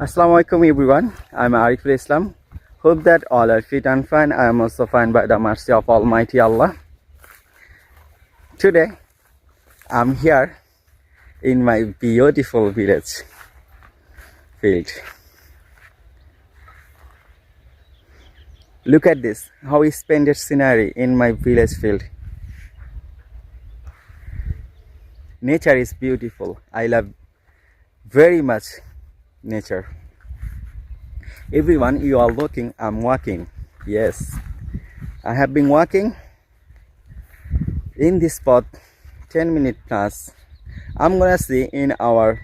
Assalamu alaikum everyone. I'm Ariful. Hope that all are fit and fine. I am also fine by the mercy of Almighty Allah. Today I'm here in my beautiful village field. Look at this, how splendid scenery in my village field. Nature is beautiful. I love very much nature. Everyone, you are looking, I'm walking. Yes, I have been walking in this spot 10 minutes plus. I'm gonna see in our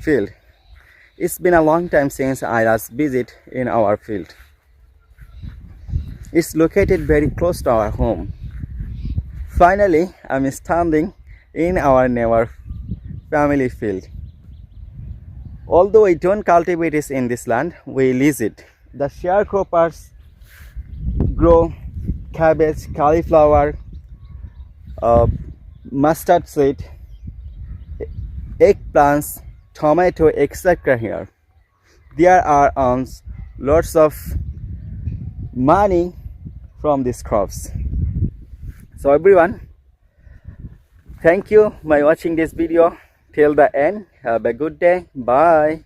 field. It's been a long time since I last visit in our field. It's located very close to our home. Finally, I'm standing in our neighbor family field. Although we don't cultivate it in this land, we lease it. The sharecroppers grow cabbage, cauliflower, mustard seed, eggplants, tomato, etc. here. There are lots of money from these crops. So everyone, thank you by watching this video till the end. Have a good day. Bye.